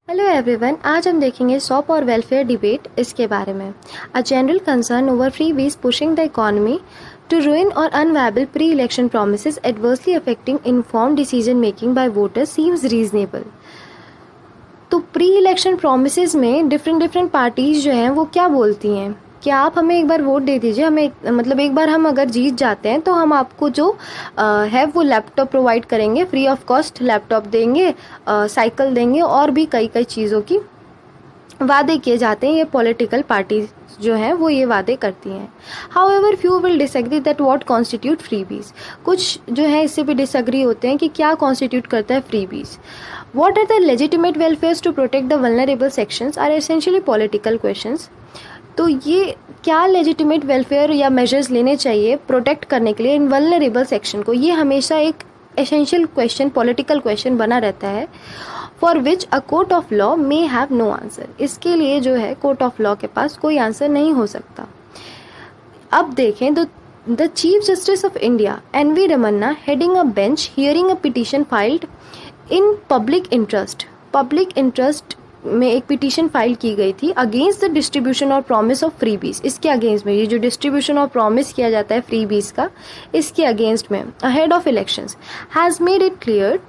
Hello everyone, आज हम देखेंगे सॉप और वेलफेयर डिबेट इसके बारे में। A general concern over freebies pushing the economy to ruin or unviable pre-election promises adversely affecting informed decision making by voters seems reasonable। तो pre election promises में different parties जो हैं वो क्या बोलती हैं कि आप हमें एक बार वोट दे दीजिए, हमें मतलब एक बार हम अगर जीत जाते हैं तो हम आपको जो है वो लैपटॉप प्रोवाइड करेंगे, फ्री ऑफ कॉस्ट लैपटॉप देंगे, साइकिल देंगे और भी कई कई चीज़ों की वादे किए जाते हैं। ये पॉलिटिकल पार्टीज जो हैं वो ये वादे करती हैं। However few will disagree that what constitute freebies. कुछ जो है इससे भी डिसएग्री होते हैं कि क्या कॉन्स्टिट्यूट करता है freebies. What are the legitimate welfares to protect the vulnerable sections are essentially political questions. तो ये क्या लेजिटिमेट वेलफेयर या मेजर्स लेने चाहिए प्रोटेक्ट करने के लिए इन वल्नरेबल सेक्शन को, ये हमेशा एक एसेंशियल क्वेश्चन, पॉलिटिकल क्वेश्चन बना रहता है। For which a court of law may have no answer. इसके लिए जो है कोर्ट ऑफ लॉ के पास कोई आंसर नहीं हो सकता। अब देखें the chief justice of India N V. Ramana heading a bench hearing a petition filed in public interest में एक पिटीशन फाइल की गई थी अगेंस्ट द डिस्ट्रीब्यूशन और प्रॉमिस ऑफ फ्रीबीज। इसके अगेंस्ट में, ये जो डिस्ट्रीब्यूशन और प्रॉमिस किया जाता है फ्रीबीज का, इसके अगेंस्ट में ahead of elections has made it clear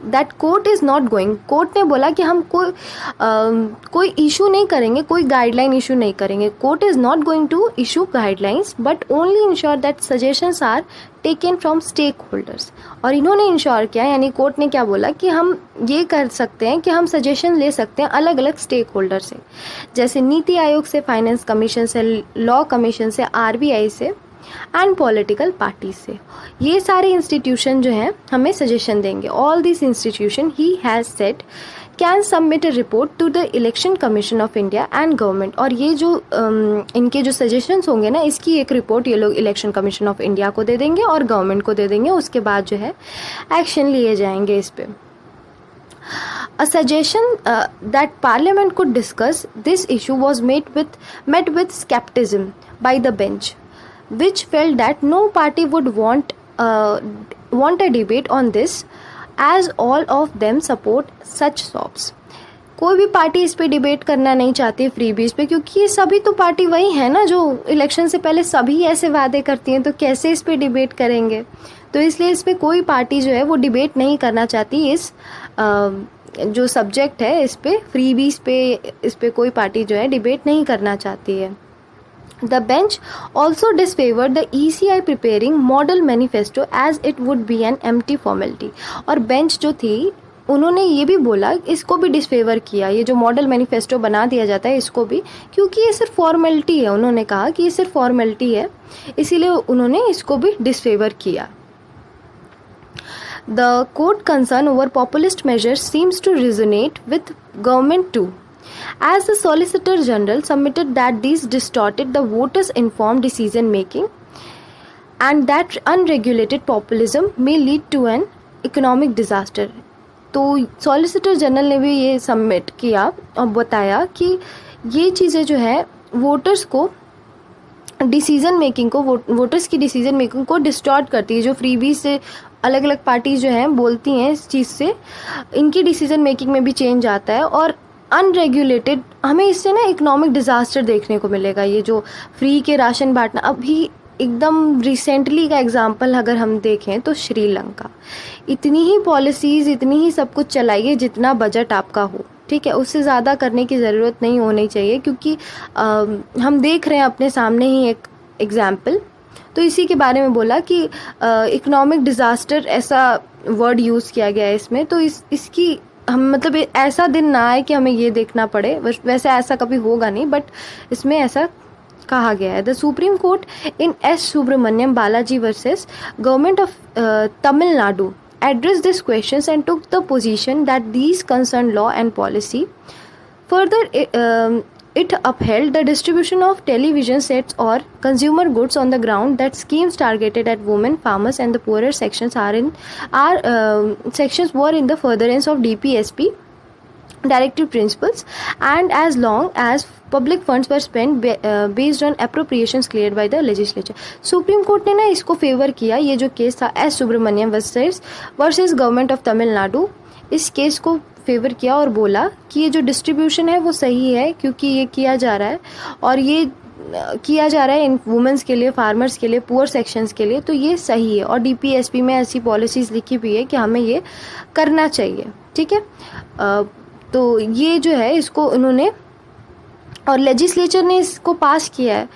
that court is not going. Court ने बोला कि हम कोई इशू नहीं करेंगे, कोई गाइडलाइन इशू नहीं करेंगे। Court is not going to issue guidelines but only ensure that suggestions are taken from stakeholders. और इन्होंने इंश्योर किया, यानी कोर्ट ने क्या बोला कि हम ये कर सकते हैं कि हम सजेशन ले सकते हैं अलग अलग स्टेक होल्डर से, जैसे नीति आयोग से, फाइनेंस कमीशन से, लॉ कमीशन से, आरबीआई से एंड पॉलिटिकल पार्टी से। ये सारे इंस्टीट्यूशन जो हैं हमें सजेशन देंगे। All this institution he has said can submit a report to the election commission of India and government. और ये जो इनके जो सजेशंस होंगे ना, इसकी एक रिपोर्ट ये लोग इलेक्शन कमीशन ऑफ इंडिया को दे देंगे और गवर्नमेंट को दे देंगे। उसके बाद जो है एक्शन लिए जाएंगे इस पर। A suggestion that Parliament could discuss this issue was met with skepticism by the bench, which felt that no party would want a debate on this, as all of them support such SOPs. कोई भी party इस पे debate करना नहीं चाहती freebies पे, क्योंकि ये सभी तो पार्टी वही है ना जो इलेक्शन से पहले सभी ऐसे वादे करती हैं, तो कैसे इस पे डिबेट करेंगे। तो इसलिए इस पे कोई पार्टी जो है वो डिबेट नहीं करना चाहती। इस जो सब्जेक्ट है इस पे, फ्रीबीज पे, इस पे कोई पार्टी जो है डिबेट नहीं करना चाहती है। The bench also disfavored the ECI preparing model manifesto as it would be an empty formality। और बेंच जो थी उन्होंने ये भी बोला, इसको भी डिसफेवर किया, ये जो मॉडल मैनिफेस्टो बना दिया जाता है इसको भी, क्योंकि ये सिर्फ फॉर्मेलिटी है। उन्होंने कहा कि ये सिर्फ फॉर्मेलिटी है, इसीलिए उन्होंने इसको भी डिसफेवर किया। The court concern over populist measures seems to resonate with government too, as the Solicitor General submitted that these distorted the voters' informed decision making and that unregulated populism may lead to an economic disaster। तो solicitor general ने भी ये submit किया और बताया कि ये चीज़ें जो है वोटर्स को डिसीजन मेकिंग को, वोटर्स की डिसीजन मेकिंग को डिस्टॉर्ट करती है। जो फ्रीबीज से अलग अलग पार्टीज जो हैं बोलती हैं, इस चीज़ से इनकी डिसीजन मेकिंग में भी चेंज आता है। और अनरेगुलेटेड, हमें इससे ना इकोनॉमिक डिज़ास्टर देखने को मिलेगा। ये जो फ्री के राशन बांटना, अभी एकदम रिसेंटली का एग्जांपल अगर हम देखें तो श्रीलंका, इतनी ही पॉलिसीज़, इतनी ही सब कुछ चलाइए जितना बजट आपका हो, ठीक है, उससे ज़्यादा करने की ज़रूरत नहीं होनी चाहिए, क्योंकि हम देख रहे हैं अपने सामने ही एक एग्जांपल। तो इसी के बारे में बोला कि इकोनॉमिक डिज़ास्टर ऐसा वर्ड यूज़ किया गया है इसमें। तो इसकी हम मतलब ऐसा दिन ना आए कि हमें ये देखना पड़े, वैसे ऐसा कभी होगा नहीं, बट इसमें ऐसा कहा गया है। The supreme court in S Subramaniam Balaji versus government of Tamil Nadu addressed these questions and took the position that these concern law and policy. Further, it upheld the distribution of television sets or consumer goods on the ground that schemes targeted at women, farmers and the poorer sections sections were in the furtherance of DPSP directive principles, and as long as public funds were spent based on appropriations cleared by the legislature। Supreme court ने ना इसको favour किया। ये जो case था S Subramaniam versus government of Tamil Nadu, इस case को favour किया और बोला कि ये जो डिस्ट्रीब्यूशन है वो सही है, क्योंकि ये किया जा रहा है और ये किया जा रहा है इन वुमेंस के लिए, फार्मर्स के लिए, पुअर सेक्शंस के लिए, तो ये सही है। और डीपीएसपी में ऐसी पॉलिसीज़ लिखी हुई है कि हमें ये करना चाहिए, ठीक है। तो ये जो है इसको उन्होंने, और लेजिस्लेचर ने इसको पास किया है,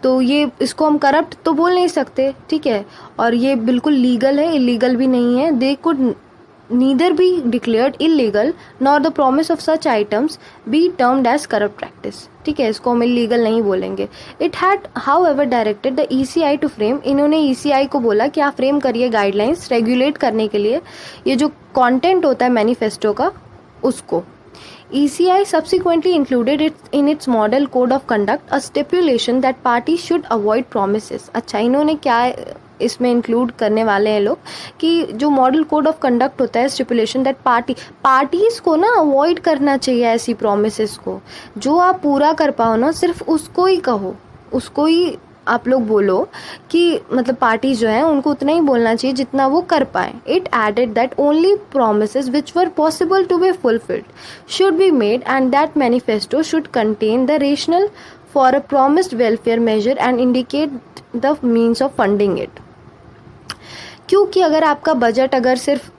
तो ये इसको हम करप्ट तो बोल नहीं सकते, ठीक है। और ये बिल्कुल लीगल है, इलीगल भी नहीं है। They could neither be declared illegal nor the promise of such items be termed as corrupt practice, ठीक है। इसको हम इलीगल नहीं बोलेंगे। It had however directed the ECI to frame, इन्होंने ECI को बोला कि आप फ्रेम करिए गाइडलाइंस रेगुलेट करने के लिए ये जो कॉन्टेंट होता है मैनिफेस्टो का उसको। ECI subsequently included it in its model code of conduct a stipulation that parties should avoid promises। अच्छा, इन्होंने क्या इसमें इंक्लूड करने वाले हैं लोग कि जो मॉडल कोड ऑफ कंडक्ट होता है, स्टिपुलेशन दैट पार्टीज़ को ना अवॉइड करना चाहिए ऐसी प्रोमिसेस को। जो आप पूरा कर पाओ ना, सिर्फ उसको ही कहो, उसको ही आप लोग बोलो कि मतलब पार्टी जो है उनको उतना ही बोलना चाहिए जितना वो कर पाए। It added that only promises which were possible to be fulfilled should be made and that manifesto should contain the rational for a promised welfare measure and indicate the means of funding it. क्योंकि अगर आपका budget अगर सिर्फ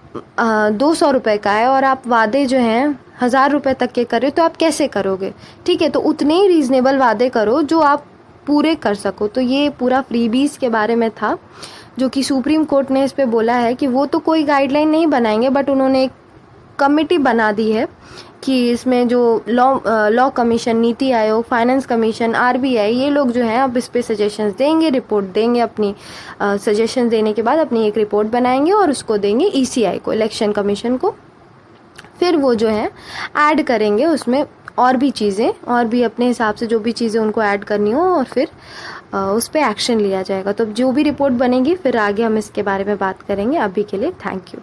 200 रुपये का है और आप वादे जो हैं 1000 रुपये तक के कर रहे हो, तो आप कैसे करोगे, ठीक है। तो उतने ही रीज़नेबल वादे करो जो आप पूरे कर सको। तो ये पूरा फ्रीबीज के बारे में था, जो कि सुप्रीम कोर्ट ने इस पे बोला है कि वो तो कोई गाइडलाइन नहीं बनाएंगे, बट उन्होंने एक कमेटी बना दी है कि इसमें जो law commission, NITI Aayog, finance commission, RBI, ये लोग जो हैं अब इस पे सजेशंस देंगे, रिपोर्ट देंगे। अपनी सजेशंस देने के बाद अपनी एक रिपोर्ट बनाएंगे और उसको देंगे ECI को, इलेक्शन कमीशन को। फिर वो जो है ऐड करेंगे उसमें और भी चीज़ें, और भी अपने हिसाब से जो भी चीज़ें उनको ऐड करनी हो, और फिर उस पर एक्शन लिया जाएगा। तो जो भी रिपोर्ट बनेगी फिर आगे हम इसके बारे में बात करेंगे। अभी के लिए थैंक यू।